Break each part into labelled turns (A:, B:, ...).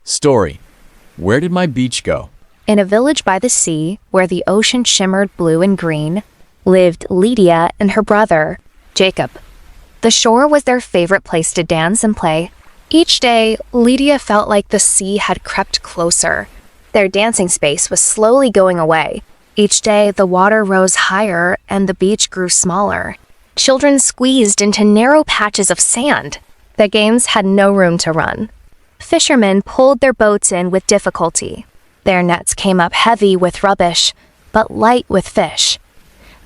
A: Story. Where did my beach go?
B: In a village by the sea, where the ocean shimmered blue and green, lived Litia and her brother, Jacob. The shore was their favorite place to dance and play. Each day, Litia felt like the sea had crept closer. Their dancing space was slowly going away. Each day, the water rose higher and the beach grew smaller. Children squeezed into narrow patches of sand. The games had no room to run. Fishermen pulled their boats in with difficulty. Their nets came up heavy with rubbish, but light with fish.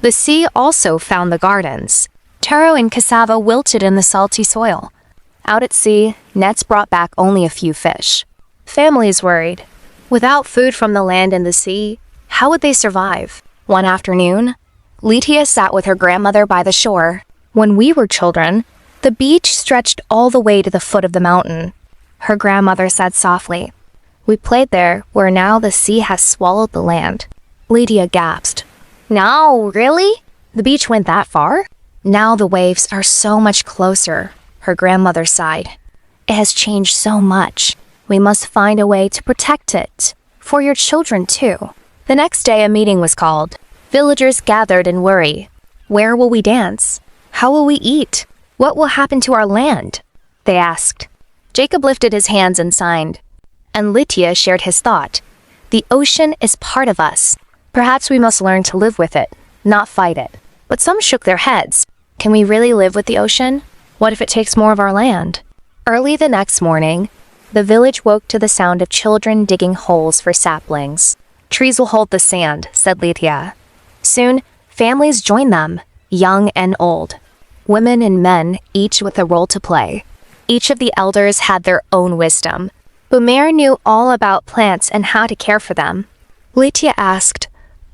B: The sea also found the gardens. Taro and cassava wilted in the salty soil. Out at sea, nets brought back only a few fish. Families worried. Without food from the land and the sea, how would they survive? One afternoon, Litia sat with her grandmother by the shore. When we were children, the beach stretched all the way to the foot of the mountain. Her grandmother said softly, "We played there where now the sea has swallowed the land." Litia gasped. "No, really? The beach went that far?" "Now the waves are so much closer," her grandmother sighed. "It has changed so much. We must find a way to protect it. For your children, too." The next day, a meeting was called. Villagers gathered in worry. Where will we dance? How will we eat? What will happen to our land? They asked. Jacob lifted his hands and signed. And Litia shared his thought. The ocean is part of us. Perhaps we must learn to live with it, not fight it. But some shook their heads. Can we really live with the ocean? What if it takes more of our land? Early the next morning, the village woke to the sound of children digging holes for saplings. "Trees will hold the sand," said Litia. Soon, families joined them, young and old. Women and men, each with a role to play. Each of the elders had their own wisdom. Bumer knew all about plants and how to care for them. Litia asked,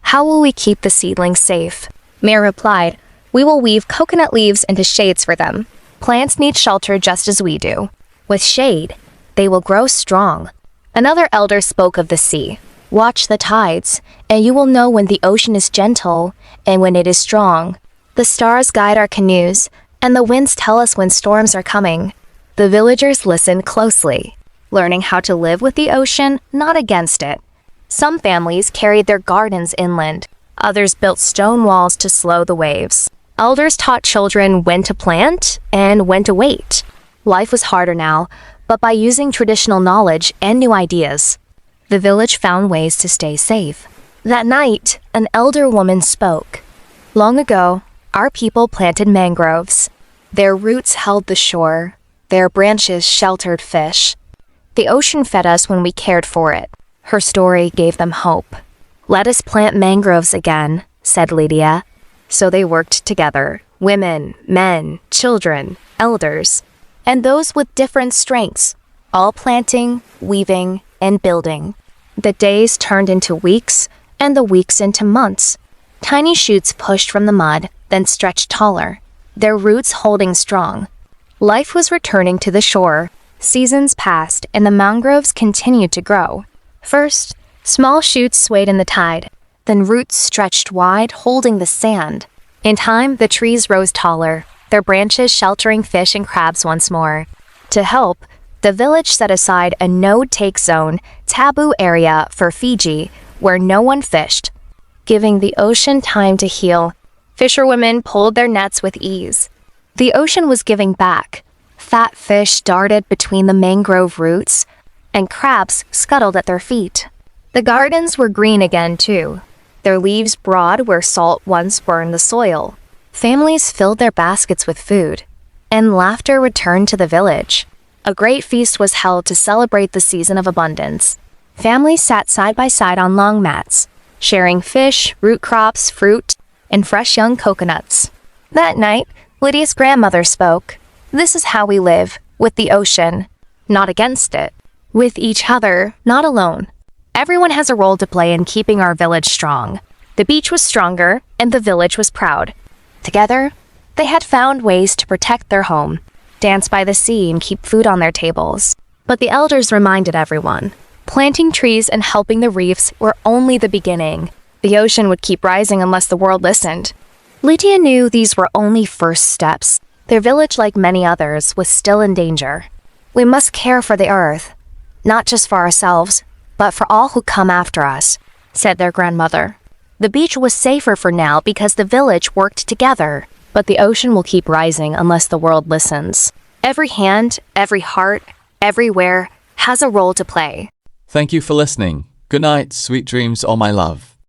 B: "How will we keep the seedlings safe?" Mir replied, "We will weave coconut leaves into shades for them. Plants need shelter just as we do. With shade, they will grow strong." Another elder spoke of the sea. "Watch the tides, and you will know when the ocean is gentle and when it is strong. The stars guide our canoes, and the winds tell us when storms are coming." The villagers listened closely, learning how to live with the ocean, not against it. Some families carried their gardens inland. Others built stone walls to slow the waves. Elders taught children when to plant and when to wait. Life was harder now, but by using traditional knowledge and new ideas, the village found ways to stay safe. That night, an elder woman spoke. "Long ago, our people planted mangroves. Their roots held the shore. Their branches sheltered fish. The ocean fed us when we cared for it." Her story gave them hope. "Let us plant mangroves again," said Litia. So they worked together, women, men, children, elders, and those with different strengths, all planting, weaving, and building. The days turned into weeks, and the weeks into months. Tiny shoots pushed from the mud, then stretched taller, their roots holding strong. Life was returning to the shore. Seasons passed, and the mangroves continued to grow. First, small shoots swayed in the tide. Then roots stretched wide, holding the sand. In time, the trees rose taller, their branches sheltering fish and crabs once more. To help, the village set aside a no-take zone, taboo area for Fiji, where no one fished. Giving the ocean time to heal, fisherwomen pulled their nets with ease. The ocean was giving back. Fat fish darted between the mangrove roots, and crabs scuttled at their feet. The gardens were green again, too, their leaves broad where salt once burned the soil. Families filled their baskets with food, and laughter returned to the village. A great feast was held to celebrate the season of abundance. Families sat side by side on long mats, sharing fish, root crops, fruit, and fresh young coconuts. That night, Lydia's grandmother spoke. "This is how we live, with the ocean, not against it. With each other, not alone. Everyone has a role to play in keeping our village strong." The beach was stronger, and the village was proud. Together, they had found ways to protect their home, dance by the sea, and keep food on their tables. But the elders reminded everyone, planting trees and helping the reefs were only the beginning. The ocean would keep rising unless the world listened. Litia knew these were only first steps. Their village, like many others, was still in danger. "We must care for the earth. not just for ourselves, but for all who come after us," said their grandmother. The beach was safer for now because the village worked together, but the ocean will keep rising unless the world listens. Every hand, every heart, everywhere has a role to play.
A: Thank you for listening. Good night, sweet dreams, all my love.